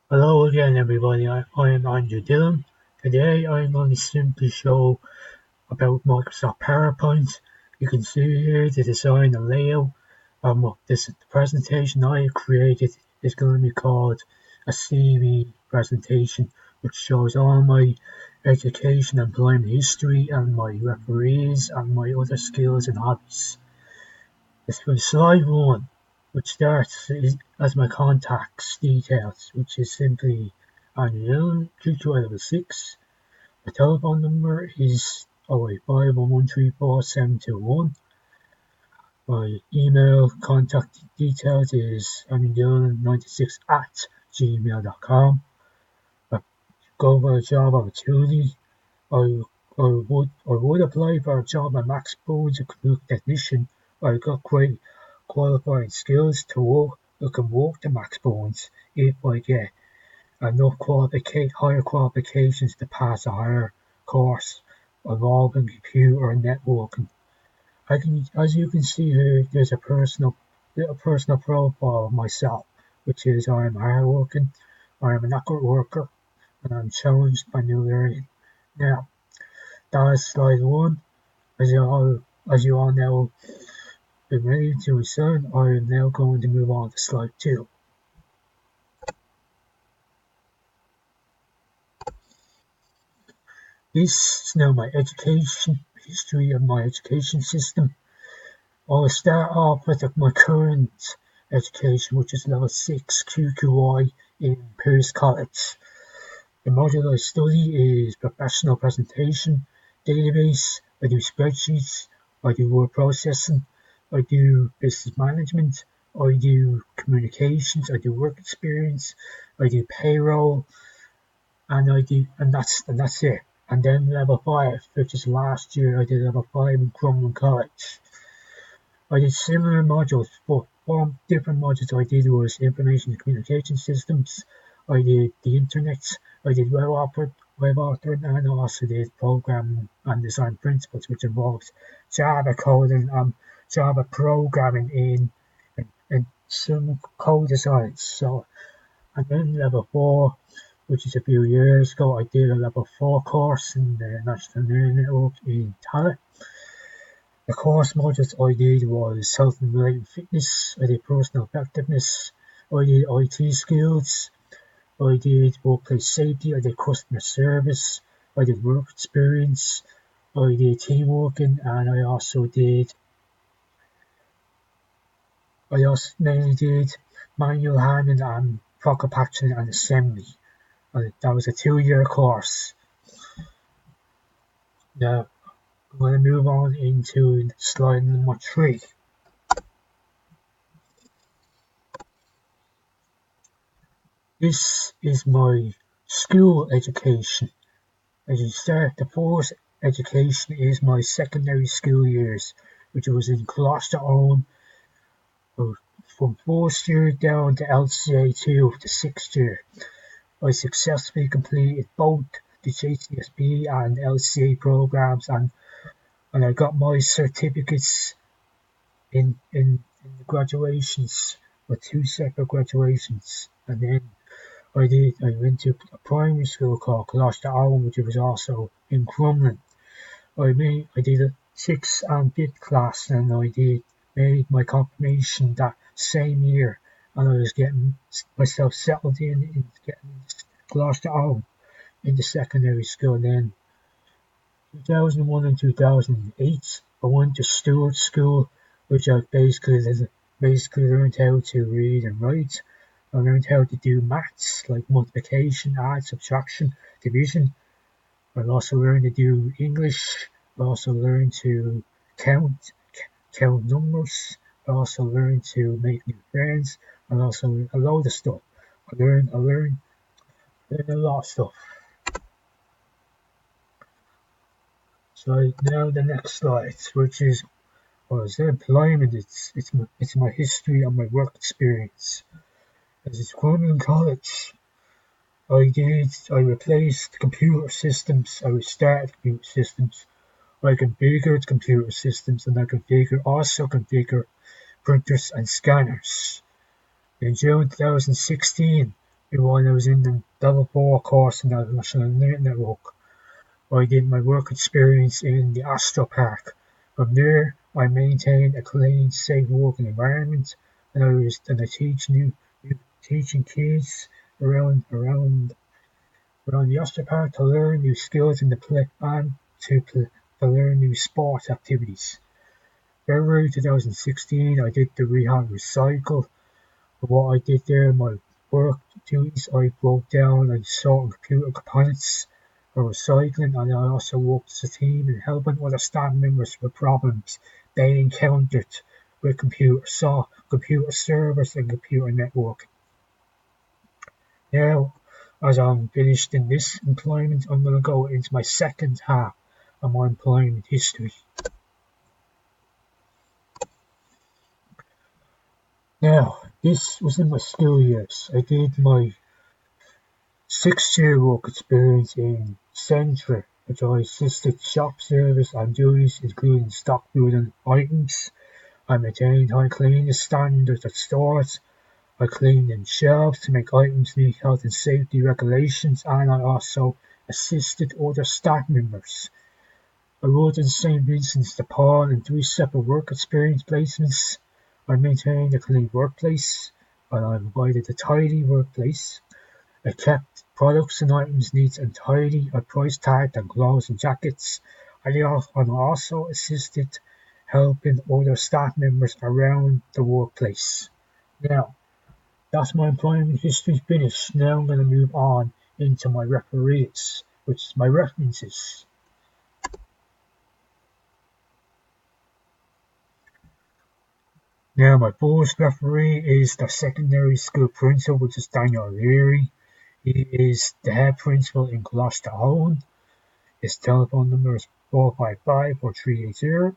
Hello again, everybody. I am Andrew Dillon. Today I'm going to simply show about Microsoft PowerPoint. You can see here the design and layout. This presentation I created is going to be called a CV presentation, which shows all my education, employment history, and my referees and my other skills and hobbies. It's for slide one, which starts as my contacts details, which is simply Andrew 2206. My telephone number is 085113471. My email contact details is andrew96 at gmail.com. I go for a job opportunity. I I would apply for a job at Max Bones, a computer technician. I got great qualifying skills to work. I can work the Max Bones if I get enough higher qualifications to pass a higher course involving computer and networking. As you can see here, there's a personal profile of myself, which is I am hardworking, I am an accurate worker, and I'm challenged by new learning. Now, that is slide one. As you all know, been ready to return, I am now going to move on to slide two. This is now my education history of my education system. I'll start off with my current education, which is level 6 QQI in Pierce College. The module I study is professional presentation, database. I do spreadsheets, I do word processing, I do business management, I do communications, I do work experience, I do payroll, and that's it. And then level 5, which is last year, I did level 5 in Crumlin College. I did similar modules, but one different modules I did was information and communication systems. I did the internet. I did web authoring, and I also did programming and design principles, which involves Java coding and Java programming in some code designs. So, and then level 4, which is a few years ago, I did a level 4 course in the National Learning Network in Talent. The course modules I did was health and related fitness, I did personal effectiveness, I did IT skills, I did workplace safety, I did customer service, I did work experience, I did teamworking, and I also mainly did manual handling and pocket packaging and assembly. That was a 2-year course. Now I'm going to move on into slide number 3. This is my school education. As you start, the first education is my secondary school years, which was in Colchester from first year down to LCA 2 to 6th year. I successfully completed both the JCSB and LCA programs, and I got my certificates in the graduations, with 2 separate graduations. And then I went to a primary school called Colchester, which was also in Crumlin. I did a 6th and 5th class, and made my confirmation that same year, and I was getting myself settled in getting Colchester in the secondary school. And then 2001 and 2008, I went to Stewart School, which I basically learned how to read and write. I learned how to do maths like multiplication, add, subtraction, division. I also learned to do English. I also learned to count numbers. I also learned to make new friends, and also a load of stuff. I learned a lot of stuff. So now the next slide, which is employment. It's my history and my work experience. As it's Crumlin College, I replaced computer systems. I restarted computer systems. I configured computer systems, and I also configure printers and scanners. In June 2016, While I was in the level 4 course in the National Network, I did my work experience in the Astro Park. From there, I maintained a clean, safe working environment, and I teaching kids around the Astro Park to learn new skills in the play and to learn new sport activities. February 2016, I did the rehab recycle. What I did there, my work duties, I broke down and sorted computer components for recycling, and I also worked as a team in helping other staff members with problems they encountered with computer servers and computer networking. Now, as I'm finished in this employment, I'm going to go into my second half of my employment history. Now, this was in my school years. I did my 6-year work experience in Centra, which I assisted shop service and duties including stock building items. I maintained high cleanliness standards at stores. I cleaned in shelves to make items meet health and safety regulations, and I also assisted other staff members. I worked in St. Vincent's de Paul in 3 separate work experience placements. I maintained a clean workplace, and I provided a tidy workplace. I kept products and items neat and tidy. I price tagged on clothes and jackets. I also assisted helping other staff members around the workplace. Now, that's my employment history finished. Now I'm going to move on into my referees, which is my references. Now, my first referee is the secondary school principal, which is Daniel Leary. He is the head principal in Gloucester Owen. His telephone number is 455-4380.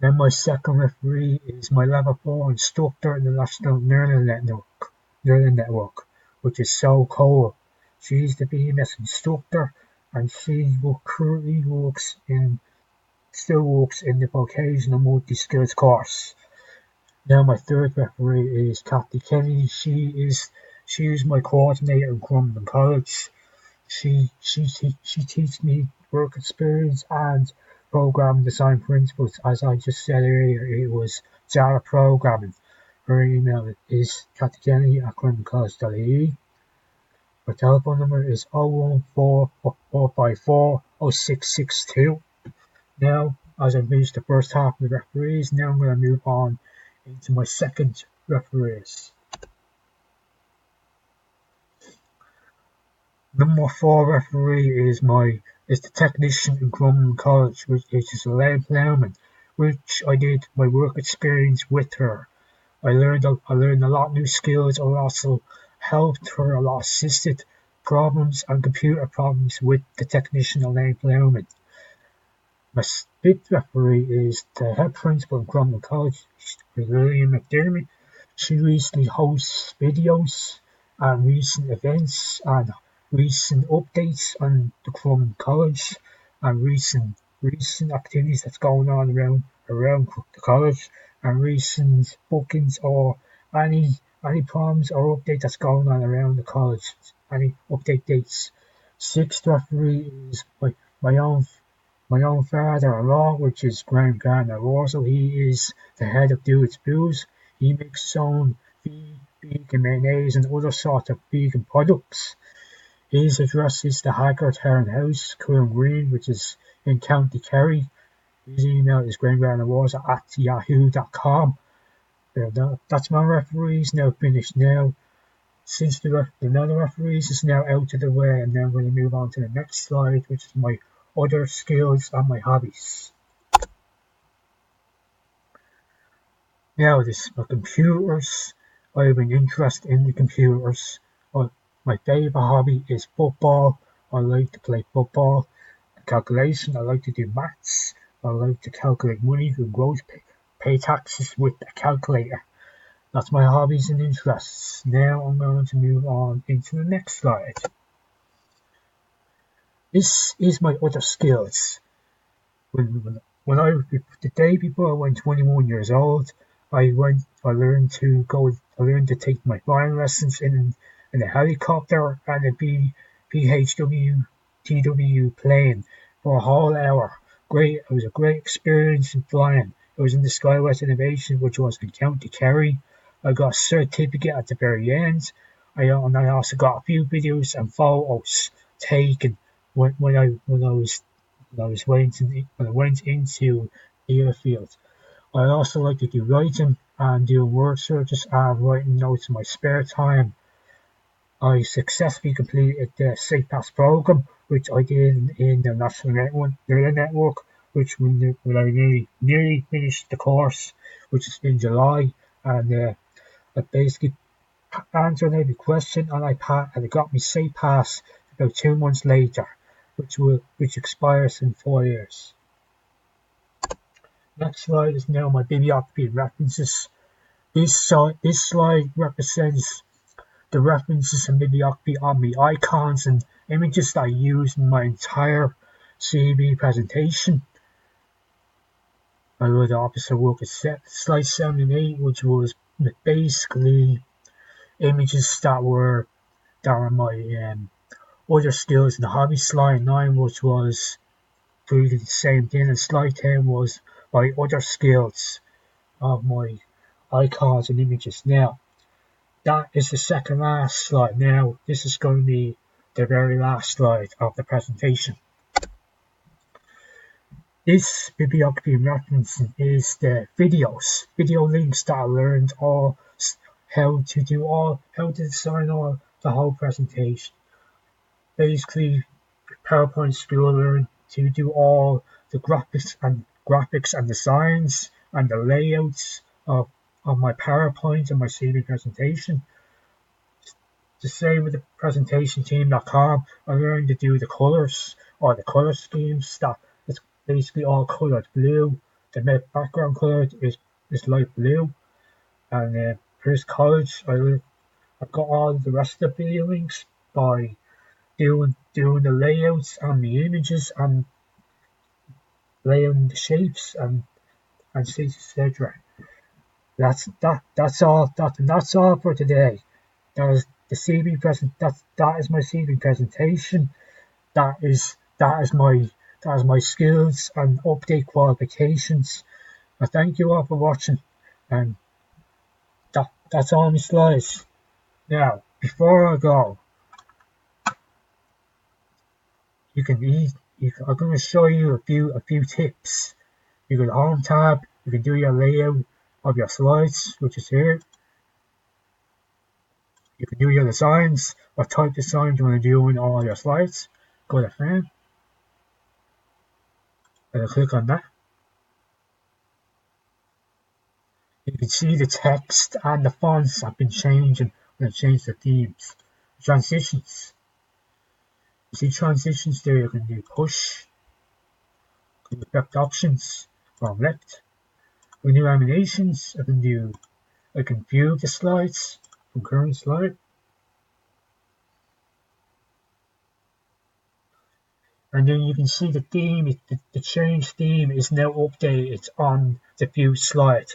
Then my second referee is my level 4 instructor in the National Learning Network, which is So Cole. She's the BMS instructor, and she currently still works in the vocational multi-skills course. Now my third referee is Kathy Kennedy. She is my coordinator in Crumlin College. She teaches me work experience and program design principles. As I just said earlier, it was Java programming. Her email is kathykennedy@crumlincollege.ie. Her telephone number is 014-454-0662. Now, as I finished the first half of the referees, now I'm going to move on into my second referees. Number 4 referee is the technician in Crumlin College, which is Elaine Plowman, which I did my work experience with her. I learned a lot of new skills. I also helped her a lot, assisted problems and computer problems with the technician Elaine Plowman. My fifth referee is the head principal in Crumlin College, William McDermott. She recently hosts videos and recent events and recent updates on the Crumlin College and recent activities that's going on around the college and recent bookings or any problems or update that's going on around the college, any update dates. Sixth referee is my own father-in-law, which is Graham Gardner. Also, he is the head of Do It's Booze. He makes his own vegan mayonnaise and other sorts of vegan products. His address is the Haggard Town House, Coolin Green, which is in County Kerry. His email is grahamgardnerwater@yahoo.com. That's my referees now finished now. Since the referees is now out of the way, and now I'm going to move on to the next slide, which is my other skills and my hobbies. Now this is my computers. I have an interest in the computers. My favourite hobby is football. I like to play football. Calculation, I like to do maths. I like to calculate money and gross pay taxes with a calculator. That's my hobbies and interests. Now I'm going to move on into the next slide. This is my other skills. The day before I went 21 years old, I learned to take my violin lessons in and a helicopter and a PHW TW plane for a whole hour. Great, it was a great experience in flying. It was in the SkyWest Innovation, which was in County Kerry. I got a certificate at the very end. And I also got a few videos and photos taken when I was when I went into the airfield. I also like to do writing and doing word searches and writing notes in my spare time. I successfully completed the Safe Pass program, which I did in the National Network, which when I nearly finished the course, which is in July, and I basically answered every question, and and it got me Safe Pass about 2 months later, which expires in 4 years. Next slide is now my bibliography references. This slide represents the references and bibliography on the icons and images that I use in my entire CB presentation. I would also work at slide 7 and 8, which was basically images that were my other skills in the hobby. Slide 9, which was pretty the same thing, and slide 10 was my other skills of my icons and images. Now, that is the second last slide. Now, this is going to be the very last slide of the presentation. This bibliography referencing is the video links that I learned how to design the whole presentation. Basically, PowerPoint school learned to do all the graphics and designs and the layouts of my PowerPoint and my CV presentation. The same with the presentationteam.com. I learned to do the colors or the color schemes that it's basically all colored blue. The background color is light blue. And here's college. I got all the rest of the video links by doing the layouts and the images and laying the shapes and etc. That's all for today. That is the CV present. That is my CV presentation. That is my skills and update qualifications. I thank you all for watching, and that's all my slides. Now, before I go, I'm going to show you a few tips. You go to Home tab. You can do your layout of your slides, which is here. You can do your designs, what type designs you want to do in all your slides. Go to Frame, and click on that. You can see the text and the fonts have been changing when I change the themes. Transitions. You see transitions there, you can do push, you can effect options from left. With new animations, I can view the slides from current slide. And then you can see the theme, the change theme is now updated on the view slide.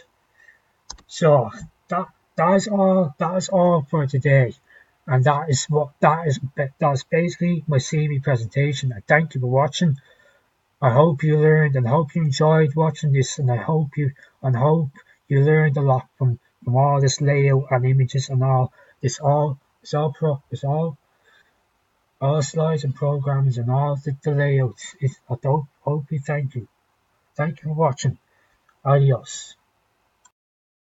So that is all for today, and that is basically my CV presentation. And thank you for watching. I hope you learned and hope you enjoyed watching this, and I hope you learned a lot from all this layout and images and all slides and programs and all the layouts. I hope you thank you for watching. Adios.